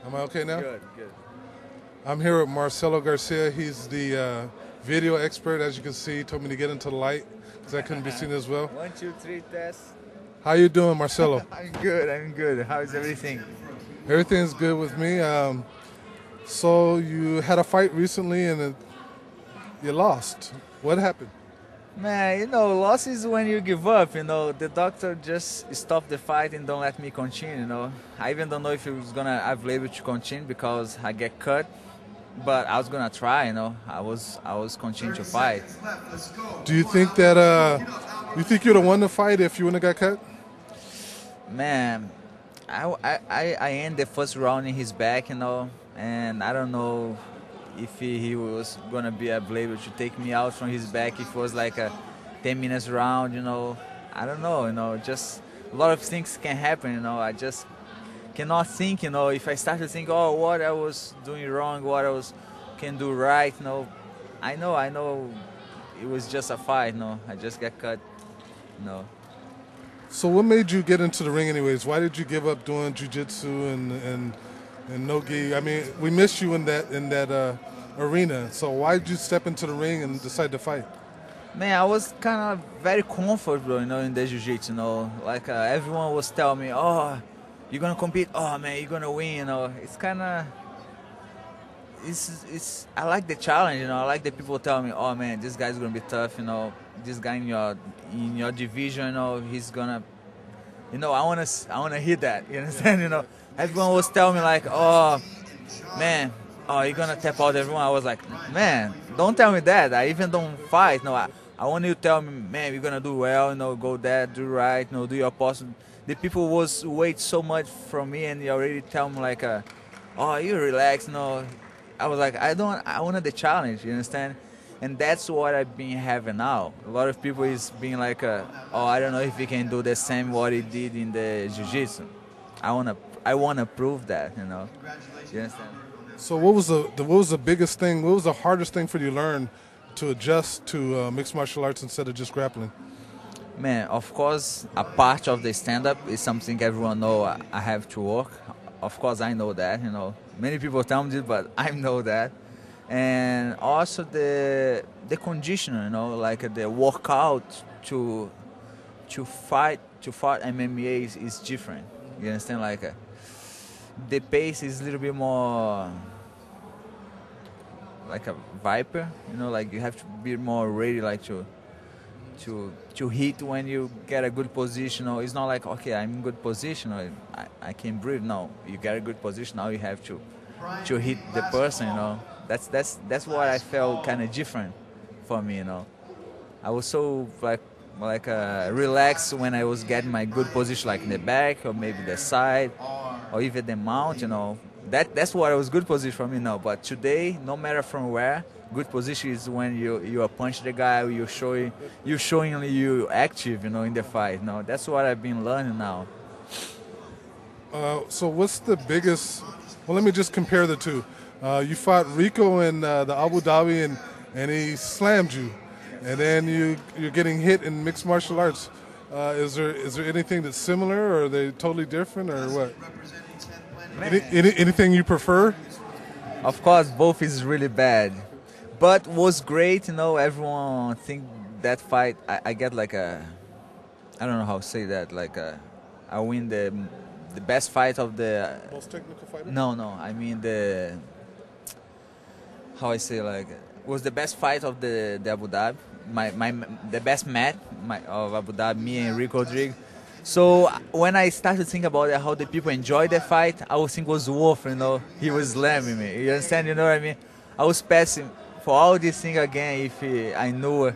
Am I okay now? Good, good. I'm here with Marcelo Garcia. He's the video expert. As you can see, he told me to get into the light because I couldn't be seen as well. 1, 2, 3, test. How you doing, Marcelo? I'm good, I'm good. How is everything? Everything's good with me. So you had a fight recently and you lost. What happened? Man, loss is when you give up, The doctor just stopped the fight and don't let me continue, I even don't know if I'll be able to continue because I get cut. But I was gonna try, I was continuing to fight. Do you think that you think you'd have won the fight if you wouldn't have got cut? Man, I end the first round in his back, and I don't know if he was gonna be able to take me out from his back if it was like a 10 minutes round, I don't know, just a lot of things can happen, I just cannot think, if I start to think, oh, what I was doing wrong, what can do right, I know it was just a fight, I just got cut, So what made you get into the ring anyways? Why did you give up doing jiu-jitsu and no-gi? I mean, we missed you in that arena. So why did you step into the ring and decide to fight? Man, I was kind of very comfortable, in the jiu-jitsu, Like everyone was telling me, oh, you're gonna compete. Oh man, you're gonna win. It's kind of, it's. I like the challenge. I like the people tell me, oh man, this guy's gonna be tough. This guy in your division. He's gonna. I wanna hear that. You understand? Everyone was telling me like, oh man, oh you're gonna tap out everyone. I was like, man, don't tell me that. I even don't fight. I want you to tell me, man, you're gonna do well. Go there, do right. Do your possible. The people was wait so much from me, and you already tell me like, oh, you relax, I was like, I wanted the challenge, you understand? And that's what I've been having now. A lot of people is being like, oh, I don't know if he can do the same what he did in the jiu-jitsu. I wanna prove that, You understand? So what was the biggest thing? What was the hardest thing for you to learn to adjust to mixed martial arts instead of just grappling? Man, of course, a part of the stand-up is something everyone know I have to work. Of course, I know that, Many people tell me this, but I know that. And also the conditioner, like the workout to fight MMA is different. You understand? Like the pace is a little bit more like a viper, like you have to be more ready, like to hit when you get a good position. Or it's not like, okay, I'm in good position, or I can breathe. No, you get a good position, now you have to hit the person, That's what I felt kind of different for me, I was so like relaxed when I was getting my good position, like in the back or maybe the side or even the mount, That's what was good position for me now. But today, no matter from where, good position is when you punch the guy, you're showing you active, in the fight. That's what I've been learning now. So what's the biggest? Well, let me just compare the two. You fought Rico in the Abu Dhabi, and he slammed you, and then you're getting hit in mixed martial arts. Is there anything that's similar, or are they totally different, or what? Anything you prefer? Of course, both is really bad, but was great. Everyone think that fight. I get like I don't know how to say that. Like I win the best fight of the Most technical fighter? No, I mean how I say, like, was the best fight of the Abu Dhabi. The best match of Abu Dhabi, me and Rico Rodriguez. So when I started to think about it, how the people enjoy the fight, I was think it was worth, he was slamming me. You understand? You know what I mean? I was passing for all this thing again if I knew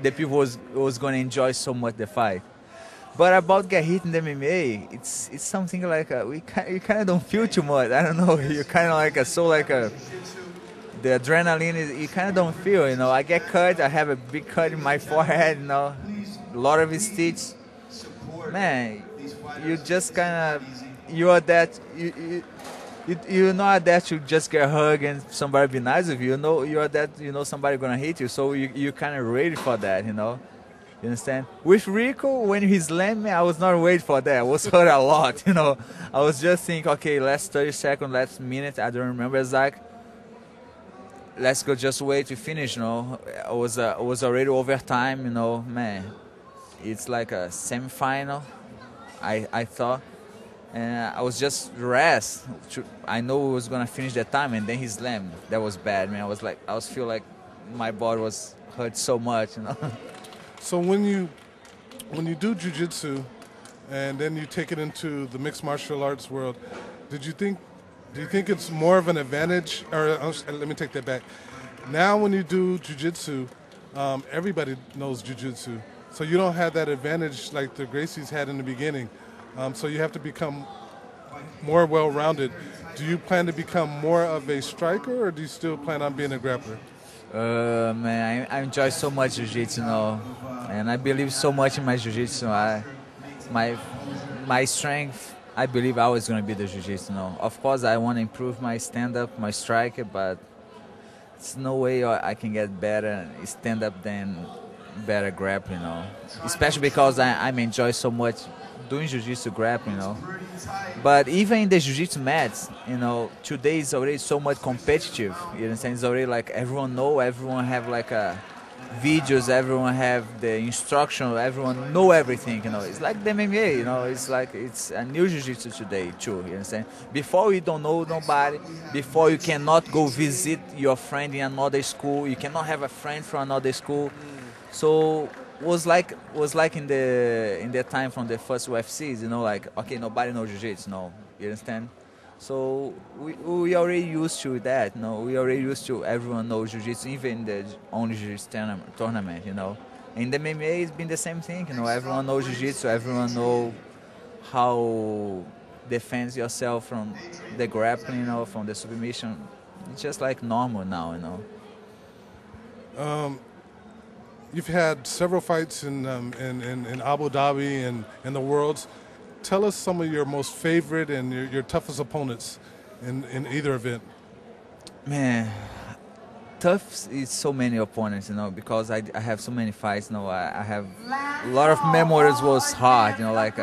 the people was going to enjoy so much the fight. But about get hit in the MMA, it's something like you kind of don't feel too much. I don't know. You kind of like the adrenaline you kind of don't feel. I get cut. I have a big cut in my forehead. A lot of stitches. Man, you just kind of you're not that you just get hugged and somebody be nice with you. You're that somebody gonna hit you. So you kind of ready for that. You understand? With Rico, when he slammed me, I was not waiting for that. I was hurt a lot, you know. I was just thinking, okay, last 30 seconds, last minute, I don't remember exact. Let's go just wait to finish, you know. It was already overtime, you know, man. It's like a semi-final, I thought. And I was just rest. I know we was gonna finish that time, and then he slammed. That was bad, man. I was feel like my body was hurt so much, you know. So when you do jiu-jitsu and then you take it into the mixed martial arts world, do you think it's more of an advantage, or let me take that back. Now when you do jiu-jitsu, everybody knows jiu-jitsu. So you don't have that advantage like the Gracies had in the beginning. So you have to become more well-rounded. Do you plan to become more of a striker, or do you still plan on being a grappler? Man, I enjoy so much jiu-jitsu, you know, and I believe so much in my jiu-jitsu. My strength, I believe I was going to be the jiu-jitsu, you know. Of course, I want to improve my stand-up, my striker, but it's no way I can get better stand-up than better grappling, you know. Especially because I enjoy so much doing jiu-jitsu grappling, you know. But even in the jiu-jitsu mats, you know, today is already so much competitive. You understand? It's already like everyone have like videos, everyone have the instruction, everyone know everything, you know. It's like the MMA, you know. It's like it's a new jiu-jitsu today too. You understand? Before you don't know nobody, before you cannot go visit your friend in another school, you cannot have a friend from another school. So was like in the time from the first UFCs, you know, like okay, nobody knows jiu-jitsu, no, you understand? So we already used to that, you know. We already used to everyone knows jiu-jitsu, even the only jiu-jitsu tournament, you know. In the MMA, it's been the same thing, you know. Everyone knows jiu-jitsu, everyone know how defend yourself from the grappling, you know, from the submission. It's just like normal now, you know. You've had several fights in Abu Dhabi and in the Worlds. Tell us some of your most favorite and your toughest opponents in either event. Man, tough is so many opponents, you know, because I have so many fights, you know. I have a lot of memories was hard, you know, like